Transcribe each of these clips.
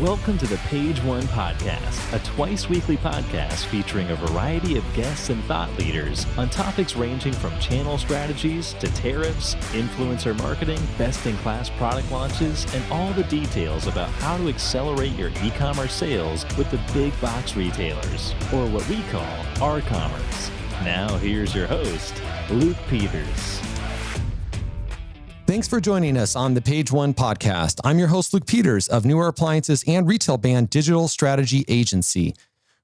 Welcome to the Page One Podcast, a twice-weekly podcast featuring a variety of guests and thought leaders on topics ranging from channel strategies to tariffs, influencer marketing, best-in-class product launches, and all the details about how to accelerate your e-commerce sales with the big box retailers, or what we call R-commerce. Now here's your host, Luke Peters. Thanks for joining us on the Page One Podcast. I'm your host, Luke Peters of Newer Appliances and Retail Band Digital Strategy Agency.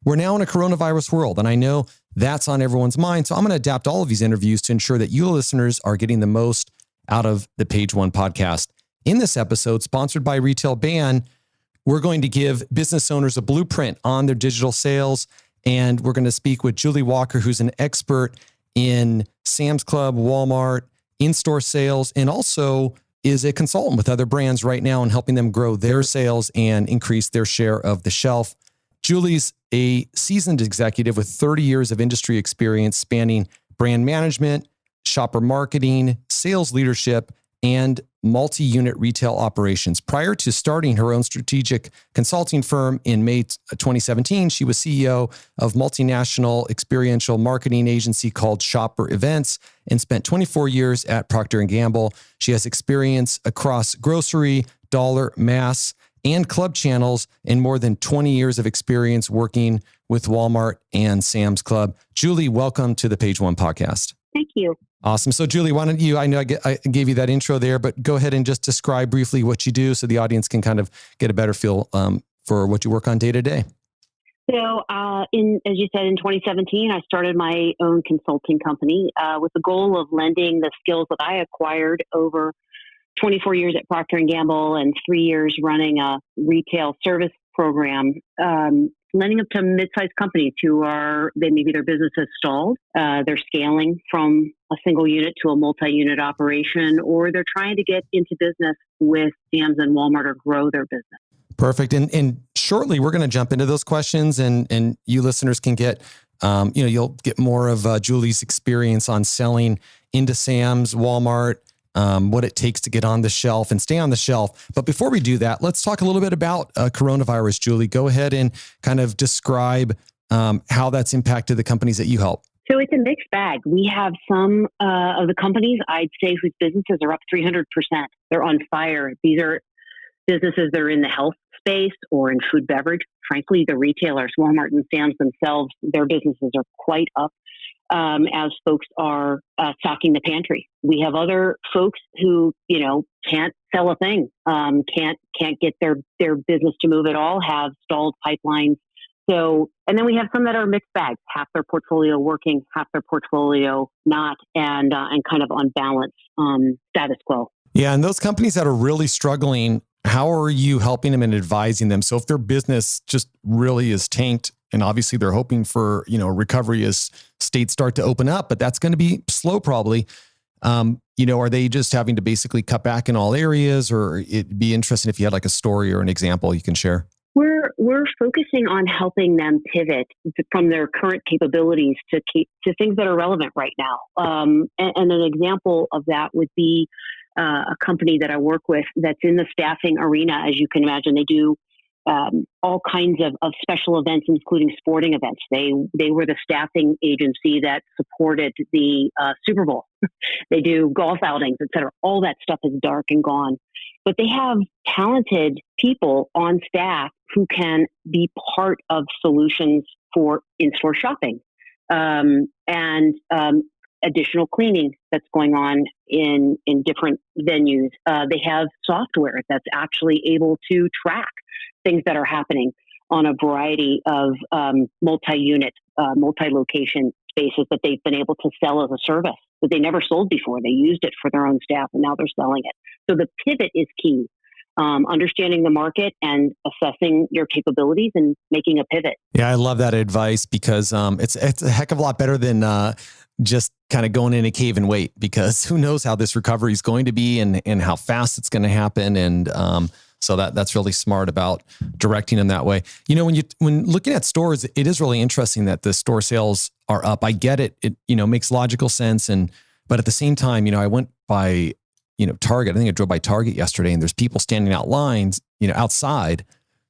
We're now in a coronavirus world, and I know that's on everyone's mind, so I'm going to adapt all of these interviews to ensure that you listeners are getting the most out of the Page One Podcast. In this episode, sponsored by Retail Band, we're going to give business owners a blueprint on their digital sales, and we're going to speak with Julie Walker, who's an expert in Sam's Club, Walmart, in-store sales, and also is a consultant with other brands right now and helping them grow their sales and increase their share of the shelf. Julie's a seasoned executive with 30 years of industry experience spanning brand management, shopper marketing, sales leadership, and multi-unit retail operations. Prior to starting her own strategic consulting firm in May 2017, she was CEO of multinational experiential marketing agency called Shopper Events and spent 24 years at Proctor&amp. She has experience across grocery, dollar, mass, and club channels and more than 20 years of experience working with Walmart and Sam's Club. Julie, welcome to the Page One Podcast. Thank you. Awesome. So Julie, why don't you, I know I gave you that intro there, but go ahead and just describe briefly what you do so the audience can kind of get a better feel for what you work on day to day. So as you said, in 2017, I started my own consulting company with the goal of lending the skills that I acquired over 24 years at Procter & Gamble and 3 years running a retail service program, lending them to mid-sized companies who maybe their business has stalled. They're scaling from a single unit to a multi-unit operation, or they're trying to get into business with Sam's and Walmart or grow their business. Perfect. And shortly, we're going to jump into those questions and you listeners can get, you'll get more of Julie's experience on selling into Sam's, Walmart, what it takes to get on the shelf and stay on the shelf. But before we do that, let's talk a little bit about coronavirus. Julie, go ahead and kind of describe how that's impacted the companies that you help. So it's a mixed bag. We have some of the companies, I'd say, whose businesses are up 300%. They're on fire. These are businesses that are in the health space or in food beverage. Frankly, the retailers, Walmart and Sam's themselves, their businesses are quite up as folks are stocking the pantry. We have other folks who, can't sell a thing, can't get their business to move at all, have stalled pipelines. So, and then we have some that are mixed bags, half their portfolio working, half their portfolio not, and kind of on balance, status quo. Yeah, and those companies that are really struggling, how are you helping them and advising them? So if their business just really is tanked, and obviously they're hoping for, recovery as states start to open up, but that's going to be slow probably. Are they just having to basically cut back in all areas, or it'd be interesting if you had like a story or an example you can share? We're focusing on helping them pivot from their current capabilities to things that are relevant right now. And an example of that would be a company that I work with that's in the staffing arena. As you can imagine, they do all kinds of special events, including sporting events. They were the staffing agency that supported the Super Bowl. They do golf outings, et cetera. All that stuff is dark and gone. But they have talented people on staff who can be part of solutions for in-store shopping and additional cleaning that's going on in different venues. They have software that's actually able to track things that are happening on a variety of multi-unit, multi-location spaces that they've been able to sell as a service that they never sold before. They used it for their own staff and now they're selling it. So the pivot is key. Understanding the market and assessing your capabilities and making a pivot. Yeah, I love that advice because it's a heck of a lot better than just kind of going in a cave and wait, because who knows how this recovery is going to be and how fast it's going to happen. And so that's really smart about directing them that way. When looking at stores, it is really interesting that the store sales are up. I get it. It makes logical sense. But at the same time, I went by Target. I think I drove by Target yesterday and there's people standing outside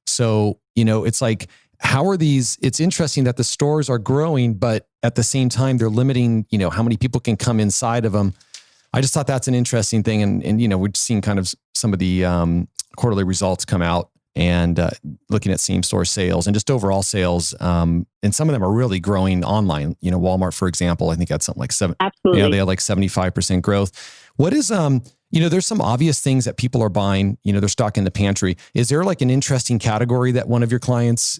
So, it's like, how are these? It's interesting that the stores are growing, but at the same time, they're limiting, how many people can come inside of them. I just thought that's an interesting thing. And we've seen kind of some of the quarterly results come out and looking at same store sales and just overall sales. And some of them are really growing online. Walmart, for example, I think had something like Absolutely. They had like 75% growth. What is, there's some obvious things that people are buying, they're stocking the pantry. Is there like an interesting category that one of your clients,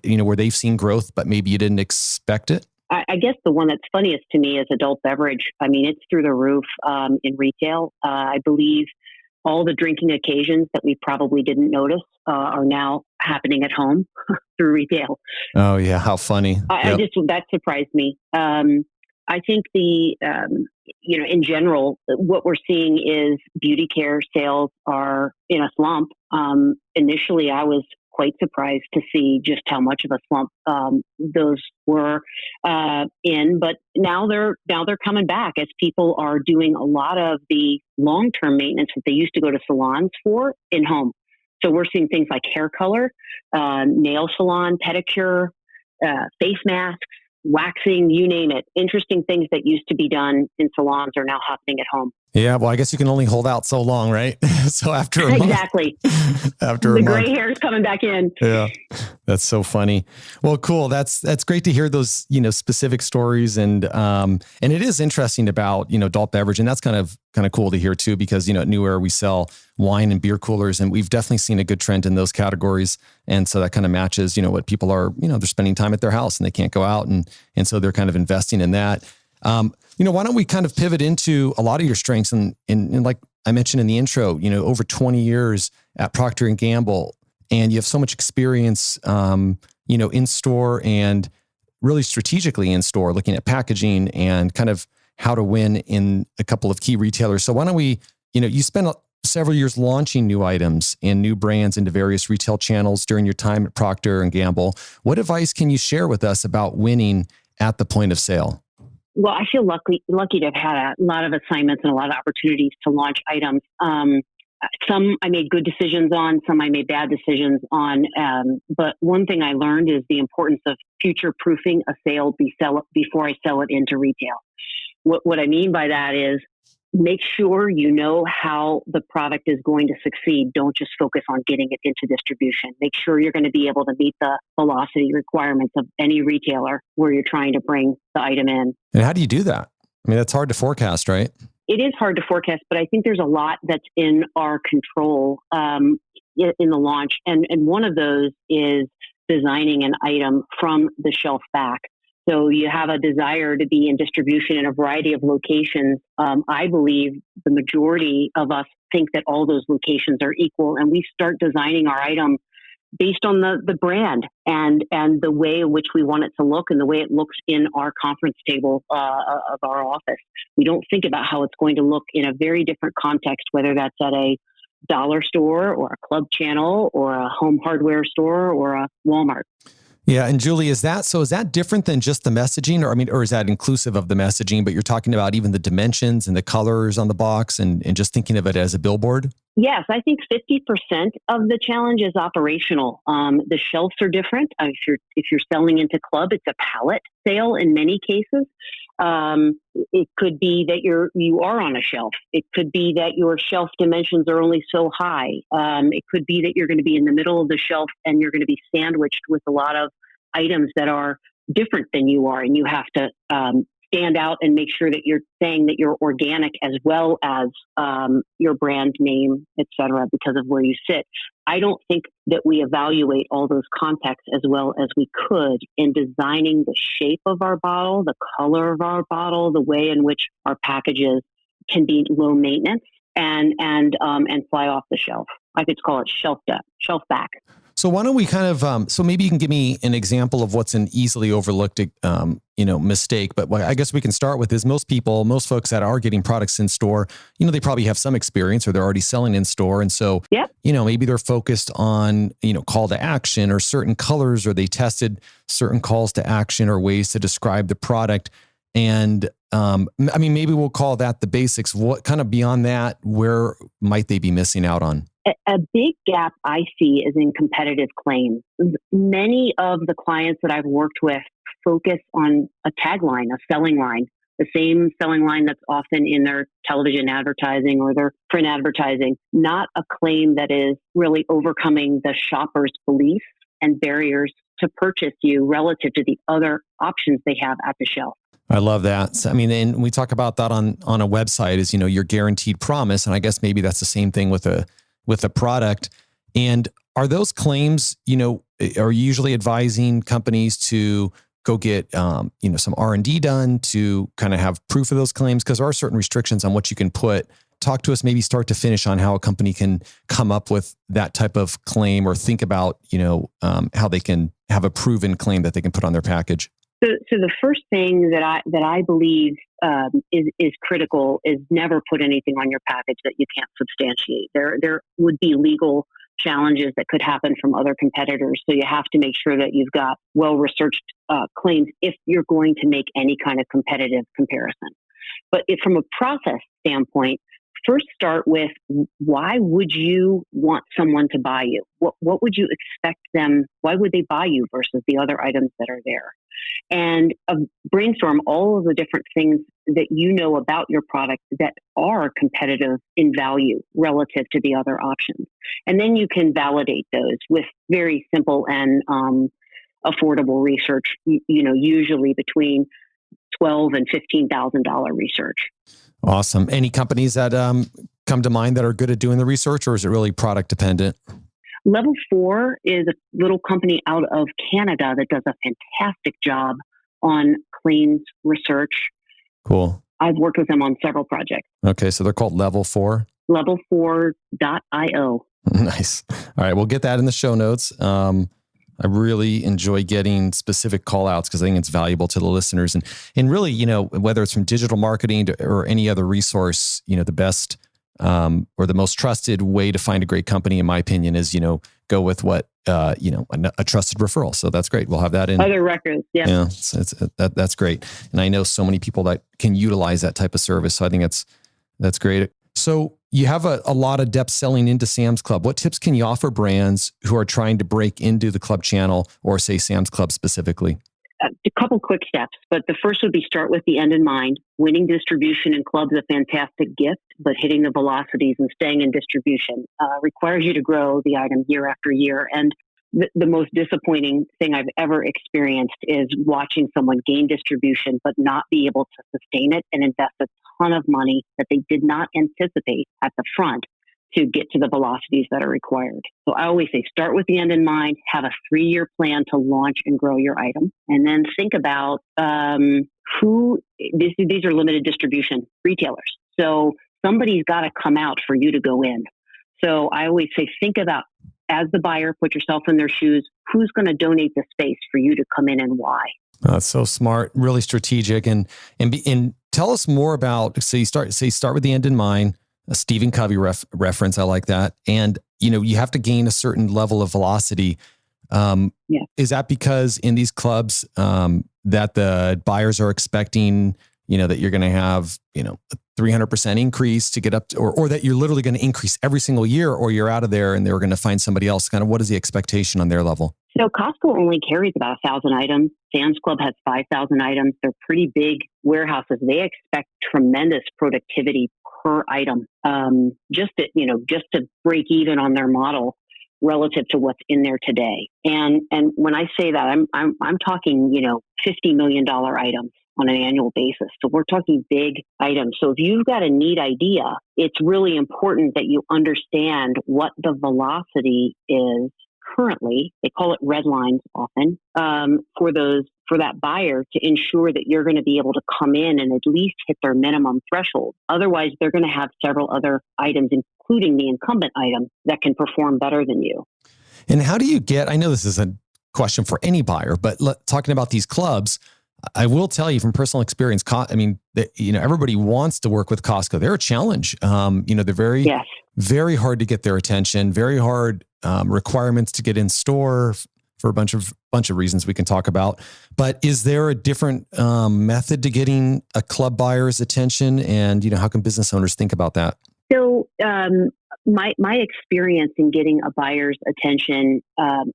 where they've seen growth, but maybe you didn't expect it? I guess the one that's funniest to me is adult beverage. I mean, it's through the roof in retail. I believe all the drinking occasions that we probably didn't notice are now happening at home through retail. Oh yeah, how funny! That surprised me. I think in general, what we're seeing is beauty care sales are in a slump. Initially, I was quite surprised to see just how much of a slump those were in, but now they're coming back as people are doing a lot of the long-term maintenance that they used to go to salons for in home. So we're seeing things like hair color, nail salon, pedicure, face masks, waxing, you name it. Interesting things that used to be done in salons are now happening at home. Yeah, well, I guess you can only hold out so long, right? So after a month, exactly, after the gray hair is coming back in. Yeah, that's so funny. Well, cool. That's great to hear those specific stories, and it is interesting about adult beverage, and that's kind of cool to hear too, because at New Era we sell wine and beer coolers, and we've definitely seen a good trend in those categories, and so that kind of matches what people are they're spending time at their house and they can't go out, and so they're kind of investing in that. Why don't we kind of pivot into a lot of your strengths and like I mentioned in the intro, over 20 years at Procter & Gamble, and you have so much experience, in store and really strategically in store, looking at packaging and kind of how to win in a couple of key retailers. So why don't we, you spent several years launching new items and new brands into various retail channels during your time at Procter & Gamble. What advice can you share with us about winning at the point of sale? Well, I feel lucky to have had a lot of assignments and a lot of opportunities to launch items. Some I made good decisions on, some I made bad decisions on. But one thing I learned is the importance of future-proofing a sale before I sell it into retail. What I mean by that is make sure you know how the product is going to succeed. Don't just focus on getting it into distribution. Make sure you're going to be able to meet the velocity requirements of any retailer where you're trying to bring the item in. And how do you do that? I mean, that's hard to forecast, right? It is hard to forecast, but I think there's a lot that's in our control in the launch. And one of those is designing an item from the shelf back. So you have a desire to be in distribution in a variety of locations. I believe the majority of us think that all those locations are equal, and we start designing our item based on the brand and the way in which we want it to look and the way it looks in our conference table of our office. We don't think about how it's going to look in a very different context, whether that's at a dollar store or a club channel or a home hardware store or a Walmart. Yeah. And Julie, is that different than just the messaging, or is that inclusive of the messaging, but you're talking about even the dimensions and the colors on the box and just thinking of it as a billboard? Yes, I think 50% of the challenge is operational. The shelves are different. If you're selling into club, it's a pallet sale in many cases. It could be that you are on a shelf. It could be that your shelf dimensions are only so high. It could be that you're going to be in the middle of the shelf and you're going to be sandwiched with a lot of items that are different than you are, and you have to stand out and make sure that you're saying that you're organic as well as your brand name, et cetera, because of where you sit. I don't think that we evaluate all those contexts as well as we could in designing the shape of our bottle, the color of our bottle, the way in which our packages can be low maintenance and fly off the shelf. I could call it shelf back. So why don't we kind of, so maybe you can give me an example of what's an easily overlooked, mistake. But what I guess we can start with is most folks that are getting products in store, they probably have some experience or they're already selling in store. And so, maybe they're focused on, call to action or certain colors, or they tested certain calls to action or ways to describe the product. And I mean, maybe we'll call that the basics. What kind of beyond that, where might they be missing out on? A big gap I see is in competitive claims. Many of the clients that I've worked with focus on a tagline, a selling line, the same selling line that's often in their television advertising or their print advertising, not a claim that is really overcoming the shopper's beliefs and barriers to purchase you relative to the other options they have at the shelf. I love that. So, I mean, and we talk about that on a website is, your guaranteed promise. And I guess maybe that's the same thing with a product. And are those claims, are you usually advising companies to go get, some R&D done to kind of have proof of those claims? Because there are certain restrictions on what you can put. Talk to us maybe start to finish on how a company can come up with that type of claim or think about, how they can have a proven claim that they can put on their package. So the first thing that I believe is critical is never put anything on your package that you can't substantiate. There would be legal challenges that could happen from other competitors. So you have to make sure that you've got well-researched claims if you're going to make any kind of competitive comparison. But from a process standpoint, first start with why would you want someone to buy you? What would you expect them? Why would they buy you versus the other items that are there? And brainstorm all of the different things that you know about your product that are competitive in value relative to the other options. And then you can validate those with very simple and affordable research, usually between $12,000 and $15,000 research. Awesome. Any companies that come to mind that are good at doing the research, or is it really product dependent? Level 4 is a little company out of Canada that does a fantastic job on claims research. Cool. I've worked with them on several projects. Okay, so they're called Level 4? Level4.io. Nice. All right, we'll get that in the show notes. I really enjoy getting specific call outs because I think it's valuable to the listeners. And really, whether it's from digital marketing or any other resource, the best or the most trusted way to find a great company, in my opinion, is, go with what, a trusted referral. So that's great. We'll have that in other records. Yeah. Yeah. That's great. And I know so many people that can utilize that type of service. So I think that's great. So you have a lot of depth selling into Sam's Club. What tips can you offer brands who are trying to break into the club channel or say Sam's Club specifically? A couple quick steps, but the first would be start with the end in mind. Winning distribution in clubs is a fantastic gift, but hitting the velocities and staying in distribution requires you to grow the item year after year. And the most disappointing thing I've ever experienced is watching someone gain distribution, but not be able to sustain it and invest a ton of money that they did not anticipate at the front to get to the velocities that are required. So I always say, start with the end in mind, have a 3-year plan to launch and grow your item. And then think about these are limited distribution retailers. So somebody's got to come out for you to go in. So I always say, think about, as the buyer, put yourself in their shoes, who's going to donate the space for you to come in and why? That's so smart, really strategic. And tell us more about, so you start with the end in mind, a Stephen Covey reference. I like that. And, you have to gain a certain level of velocity. Is that because in these clubs that the buyers are expecting, that you're going to have, a 300% increase to get up to, or that you're literally going to increase every single year, or you're out of there and they're going to find somebody else? Kind of what is the expectation on their level? So Costco only carries about 1,000 items. Sam's Club has 5,000 items. They're pretty big warehouses. They expect tremendous productivity per item, just to break even on their model relative to what's in there today. And when I say that, I'm talking, $50 million items on an annual basis. So we're talking big items. So if you've got a neat idea, it's really important that you understand what the velocity is currently. They call it red lines often, for that buyer to ensure that you're going to be able to come in and at least hit their minimum threshold. Otherwise, they're going to have several other items, including the incumbent item, that can perform better than you. And how do you get, I know this is a question for any buyer, but talking about these clubs, I will tell you from personal experience, everybody wants to work with Costco. They're a challenge. They're very hard to get their attention, very hard requirements to get in store, for a bunch of reasons we can talk about. But is there a different method to getting a club buyer's attention? And how can business owners think about that? So my experience in getting a buyer's attention,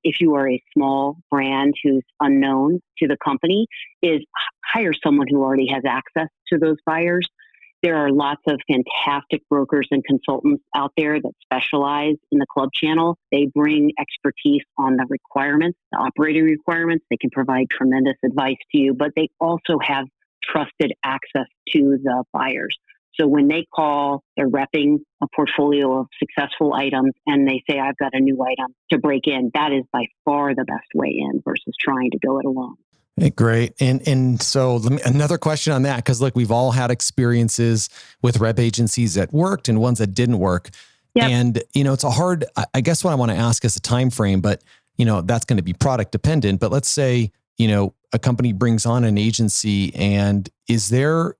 if you are a small brand who's unknown to the company, is hire someone who already has access to those buyers. There are lots of fantastic brokers and consultants out there that specialize in the club channel. They bring expertise on the requirements, the operating requirements. They can provide tremendous advice to you, but they also have trusted access to the buyers. So when they call, they're repping a portfolio of successful items and they say, I've got a new item to break in. That is by far the best way in versus trying to go it alone. Hey, great. And so another question on that, because look, we've all had experiences with rep agencies that worked and ones that didn't work. Yep. And, it's a hard, I guess what I want to ask is a time frame, but, that's going to be product dependent. But let's say, a company brings on an agency and is there,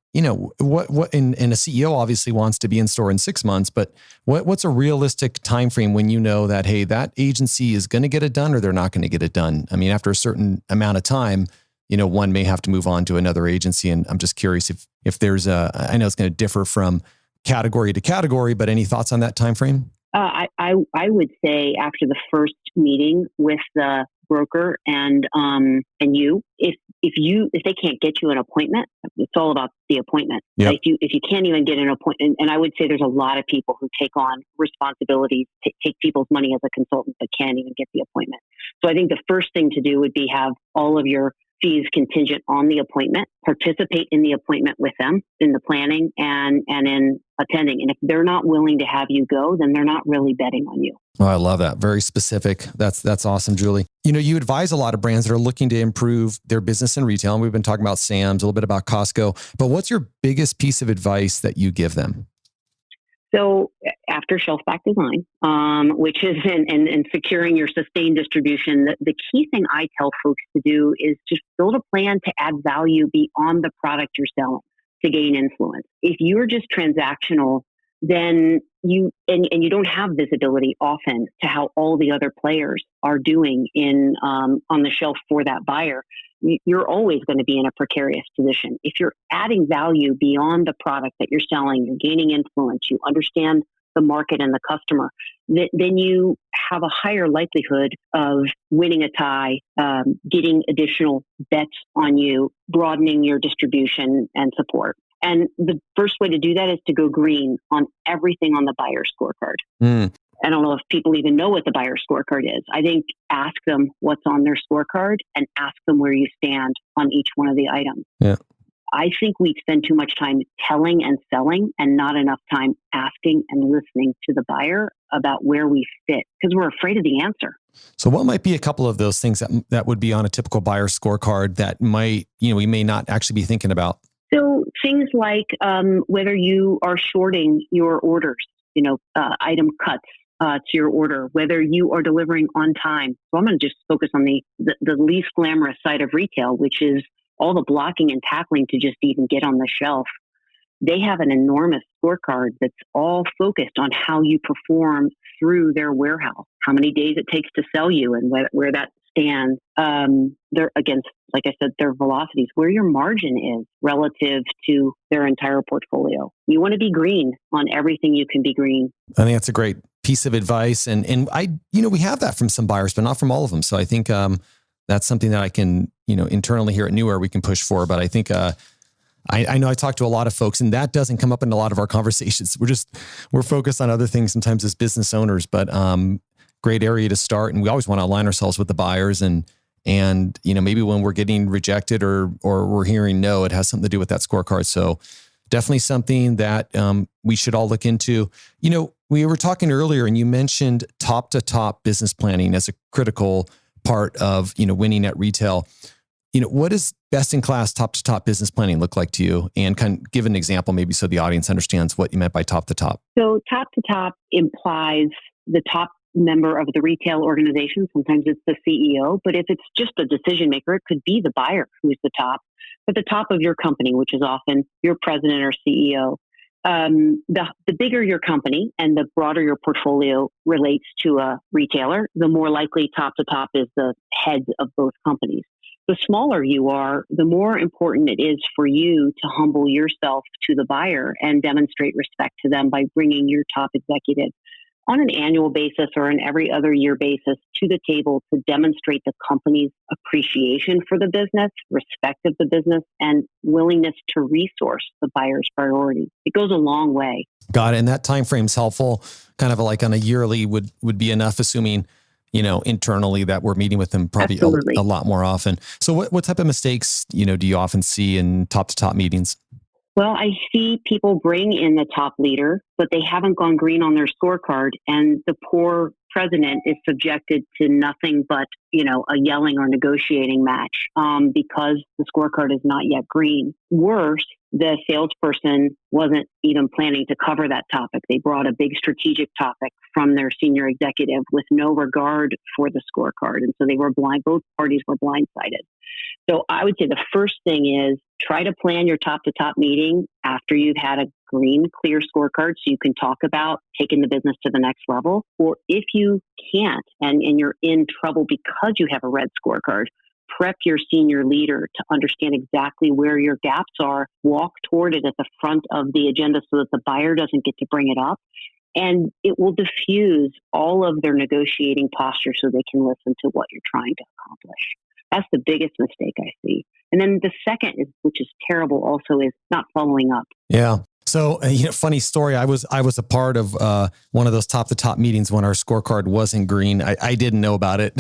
what and a CEO obviously wants to be in store in 6 months, but what's a realistic time frame when that, hey, that agency is going to get it done or they're not going to get it done? I mean, after a certain amount of time, one may have to move on to another agency. And I'm just curious if there's I know it's going to differ from category to category, but any thoughts on that time frame? I would say after the first meeting with the broker and you, if they can't get you an appointment, it's all about the appointment. Yep. If you can't even get an appointment, and I would say there's a lot of people who take on responsibilities, take people's money as a consultant, but can't even get the appointment. So I think the first thing to do would be have all of your fees contingent on the appointment, participate in the appointment with them in the planning and in attending. And if they're not willing to have you go, then they're not really betting on you. Oh, I love that. Very specific. That's awesome, Julie. You advise a lot of brands that are looking to improve their business in retail. And we've been talking about Sam's, a little bit about Costco, but what's your biggest piece of advice that you give them? So after shelf back design, which is in securing your sustained distribution, the key thing I tell folks to do is just build a plan to add value beyond the product you're selling to gain influence. If you're just transactional, then you don't have visibility often to how all the other players are doing on the shelf for that buyer. You're always going to be in a precarious position. If you're adding value beyond the product that you're selling, you're gaining influence, you understand the market and the customer, then you have a higher likelihood of winning a tie, getting additional bets on you, broadening your distribution and support. And the first way to do that is to go green on everything on the buyer scorecard. I don't know if people even know what the buyer scorecard is. I think ask them what's on their scorecard and ask them where you stand on each one of the items. Yeah. I think we spend too much time telling and selling and not enough time asking and listening to the buyer about where we fit because we're afraid of the answer. So what might be a couple of those things that would be on a typical buyer scorecard that might, we may not actually be thinking about? So things like whether you are shorting your orders, item cuts to your order, whether you are delivering on time. So I'm going to just focus on the least glamorous side of retail, which is all the blocking and tackling to just even get on the shelf. They have an enormous scorecard that's all focused on how you perform through their warehouse, how many days it takes to sell you and where that stands. They're against, like I said, their velocities, where your margin is relative to their entire portfolio. You want to be green on everything you can be green. I think that's a great piece of advice. And I, we have that from some buyers, but not from all of them. So I think that's something that I can, internally here at Newer, we can push for. But I think I know I talk to a lot of folks and that doesn't come up in a lot of our conversations. We're focused on other things sometimes as business owners, but great area to start. And we always want to align ourselves with the buyers and maybe when we're getting rejected or we're hearing no, it has something to do with that scorecard. So definitely something that we should all look into. We were talking earlier and you mentioned top to top business planning as a critical part of, winning at retail. What does best in class top to top business planning look like to you? And kind of give an example maybe so the audience understands what you meant by top to top. So top to top implies the top member of the retail organization. Sometimes it's the CEO, but if it's just a decision maker, it could be the buyer who's the top. But the top of your company, which is often your president or CEO, the bigger your company and the broader your portfolio relates to a retailer, the more likely top to top is the heads of both companies. The smaller you are, the more important it is for you to humble yourself to the buyer and demonstrate respect to them by bringing your top executive on an annual basis or an every other year basis to the table to demonstrate the company's appreciation for the business, respect of the business, and willingness to resource the buyer's priorities. It goes a long way. Got it. And that time frame's helpful. Kind of like on a yearly would be enough, assuming, internally that we're meeting with them probably a lot more often. So what type of mistakes, do you often see in top to top meetings? Well, I see people bring in the top leader, but they haven't gone green on their scorecard, and the poor president is subjected to nothing but, a yelling or negotiating match because the scorecard is not yet green. Worse, the salesperson wasn't even planning to cover that topic. They brought a big strategic topic from their senior executive with no regard for the scorecard. And so they were both parties were blindsided. So I would say the first thing is try to plan your top to top meeting after you've had a green, clear scorecard so you can talk about taking the business to the next level. Or if you can't and you're in trouble because you have a red scorecard, prep your senior leader to understand exactly where your gaps are, walk toward it at the front of the agenda so that the buyer doesn't get to bring it up. And it will diffuse all of their negotiating posture so they can listen to what you're trying to accomplish. That's the biggest mistake I see. And then the second, which is terrible also, is not following up. Yeah. So, funny story. I was a part of one of those top to top meetings when our scorecard wasn't green. I didn't know about it.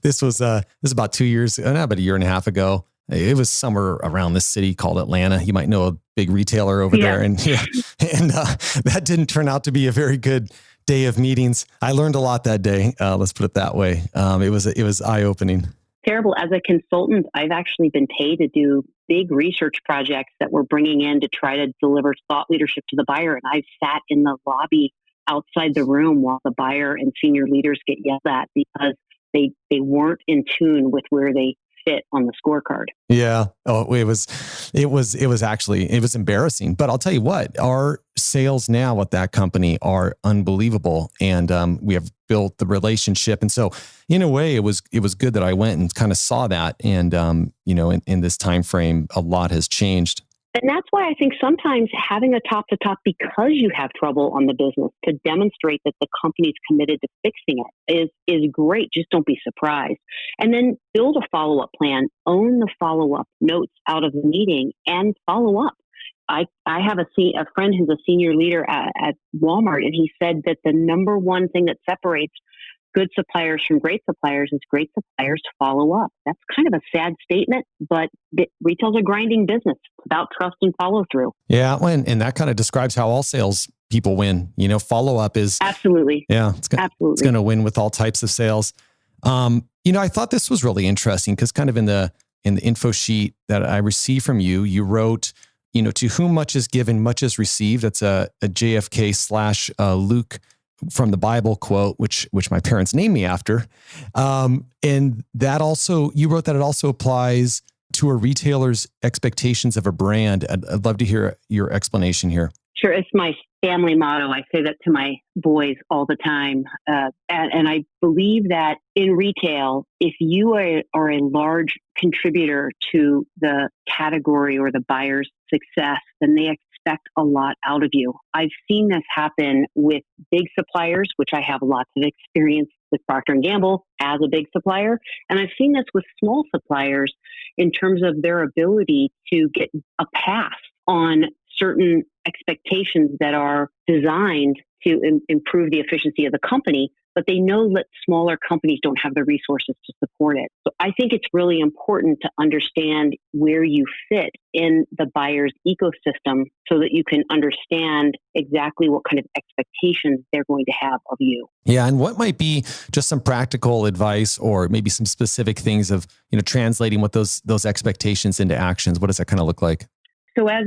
This was about 2 years, about a year and a half ago. It was somewhere around this city called Atlanta. You might know a big retailer over there, and that didn't turn out to be a very good day of meetings. I learned a lot that day. Let's put it that way. It was eye opening. Terrible. As a consultant, I've actually been paid to do big research projects that we're bringing in to try to deliver thought leadership to the buyer. And I've sat in the lobby outside the room while the buyer and senior leaders get yelled at because they weren't in tune with where they fit on the scorecard. Yeah. Oh, it was embarrassing, but I'll tell you what, our sales now at that company are unbelievable. And we have built the relationship. And so in a way it was good that I went and kind of saw that. And, in this time frame, a lot has changed. And that's why I think sometimes having a top to top because you have trouble on the business to demonstrate that the company's committed to fixing it is great. Just don't be surprised. And then build a follow-up plan, own the follow-up notes out of the meeting and follow up. I have a friend who's a senior leader at Walmart, and he said that the number one thing that separates good suppliers from great suppliers is great suppliers follow up. That's kind of a sad statement, but retail's a grinding business. It's about trust and follow through. Yeah. And that kind of describes how all sales people win. Follow up is absolutely. Yeah. It's going to win with all types of sales. I thought this was really interesting because kind of in the info sheet that I received from you, you wrote, to whom much is given, much is received. That's a JFK / Luke from the Bible quote, which my parents named me after. And that also, you wrote that it also applies to a retailer's expectations of a brand. I'd love to hear your explanation here. Sure. It's my family motto. I say that to my boys all the time. And I believe that in retail, if you are a large contributor to the category or the buyer's success, then they expect a lot out of you. I've seen this happen with big suppliers, which I have lots of experience with Proctor&Gamble as a big supplier. And I've seen this with small suppliers in terms of their ability to get a pass on certain expectations that are designed to improve the efficiency of the company, but they know that smaller companies don't have the resources to support it. So I think it's really important to understand where you fit in the buyer's ecosystem so that you can understand exactly what kind of expectations they're going to have of you. Yeah. And what might be just some practical advice or maybe some specific things of, translating what those expectations into actions? What does that kind of look like? So as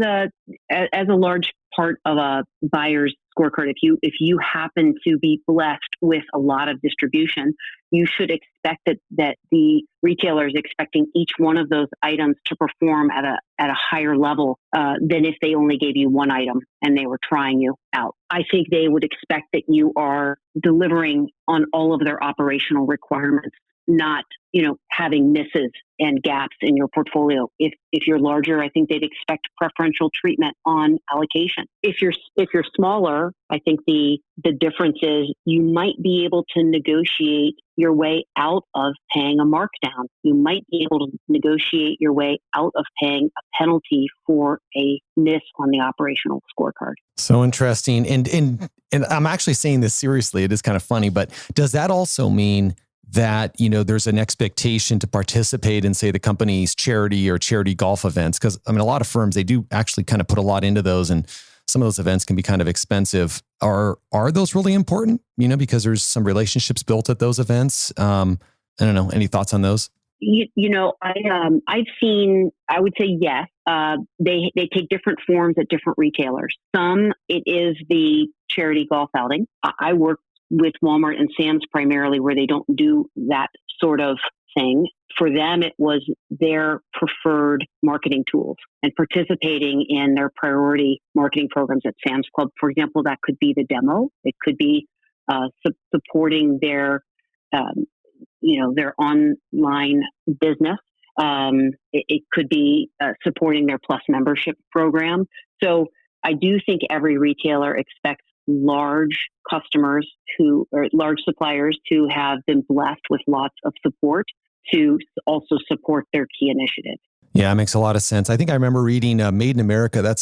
a large part of a buyer's scorecard, if you happen to be blessed with a lot of distribution, you should expect that the retailer is expecting each one of those items to perform at a higher level than if they only gave you one item and they were trying you out. I think they would expect that you are delivering on all of their operational requirements, not having misses and gaps in your portfolio. If you're larger, I think they'd expect preferential treatment on allocation. If you're smaller, I think the difference is you might be able to negotiate your way out of paying a markdown. You might be able to negotiate your way out of paying a penalty for a miss on the operational scorecard. So interesting. And I'm actually saying this seriously. It is kind of funny, but does that also mean that, there's an expectation to participate in, say, the company's charity or charity golf events? Because, a lot of firms, they do actually kind of put a lot into those, and some of those events can be kind of expensive. Are those really important? Because there's some relationships built at those events. I don't know. Any thoughts on those? I've seen, I would say yes. They take different forms at different retailers. Some, it is the charity golf outing. I work with Walmart and Sam's primarily, where they don't do that sort of thing. For them, it was their preferred marketing tools, and participating in their priority marketing programs at Sam's Club. For example, that could be the demo. It could be supporting their online business. It could be supporting their Plus membership program. So I do think every retailer expects large customers large suppliers who have been blessed with lots of support to also support their key initiatives. Yeah, it makes a lot of sense. I think I remember reading Made in America. I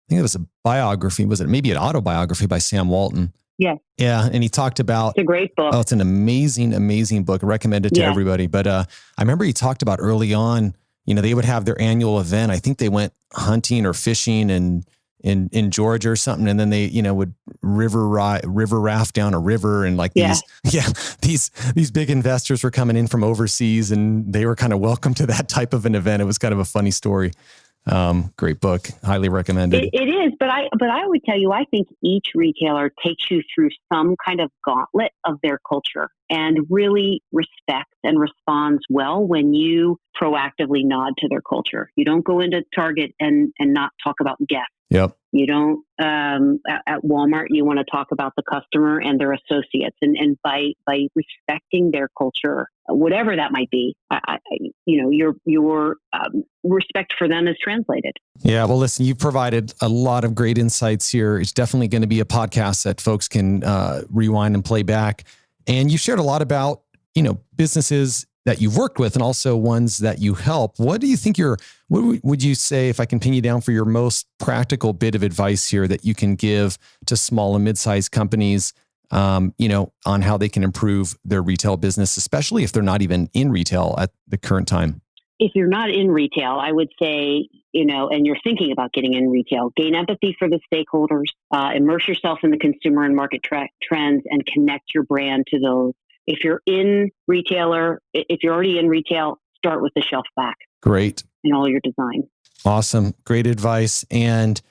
think it was a biography. Was it maybe an autobiography by Sam Walton? Yes. Yeah. And he talked about... It's a great book. Oh, it's an amazing, amazing book. I recommend it to everybody. But I remember he talked about early on, they would have their annual event. I think they went hunting or fishing and in Georgia or something. And then they, would river raft down a river, and these big investors were coming in from overseas, and they were kind of welcome to that type of an event. It was kind of a funny story. Great book. Highly recommended. It is, but I would tell you, I think each retailer takes you through some kind of gauntlet of their culture and really respects and responds well when you proactively nod to their culture. You don't go into Target and not talk about guests. Yep. You don't, at Walmart, you want to talk about the customer and their associates, and by respecting their culture, whatever that might be, your respect for them is translated. Yeah. Well, listen, you've provided a lot of great insights here. It's definitely going to be a podcast that folks can rewind and play back. And you shared a lot about, businesses that you've worked with and also ones that you help. What do you think what would you say, if I can pin you down, for your most practical bit of advice here that you can give to small and mid-sized companies, on how they can improve their retail business, especially if they're not even in retail at the current time? If you're not in retail, I would say, and you're thinking about getting in retail, gain empathy for the stakeholders, immerse yourself in the consumer and market trends, and connect your brand to those. If you're already in retail, start with the shelf back. Great. In all your design. Awesome. Great advice. And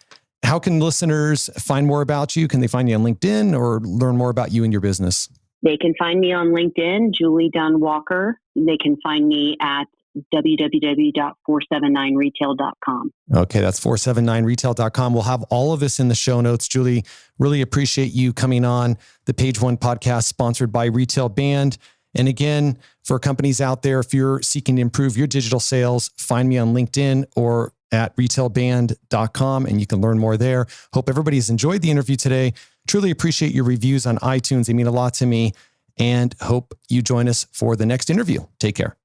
how can listeners find more about you? Can they find you on LinkedIn or learn more about you and your business? They can find me on LinkedIn, Julie Dunn Walker. They can find me at www.479retail.com. Okay, that's 479retail.com. We'll have all of this in the show notes. Julie, really appreciate you coming on the Page One podcast, sponsored by Retail Band. And again, for companies out there, if you're seeking to improve your digital sales, find me on LinkedIn or at retailband.com, and you can learn more there. Hope everybody's enjoyed the interview today. Truly appreciate your reviews on iTunes. They mean a lot to me, and hope you join us for the next interview. Take care.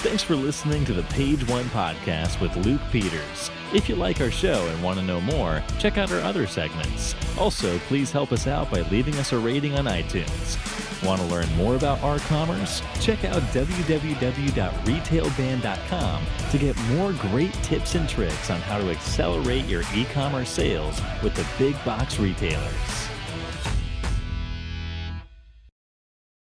Thanks for listening to the Page One podcast with Luke Peters. If you like our show and want to know more, check out our other segments. Also, please help us out by leaving us a rating on iTunes. Want to learn more about our commerce? Check out www.retailband.com to get more great tips and tricks on how to accelerate your e-commerce sales with the big box retailers.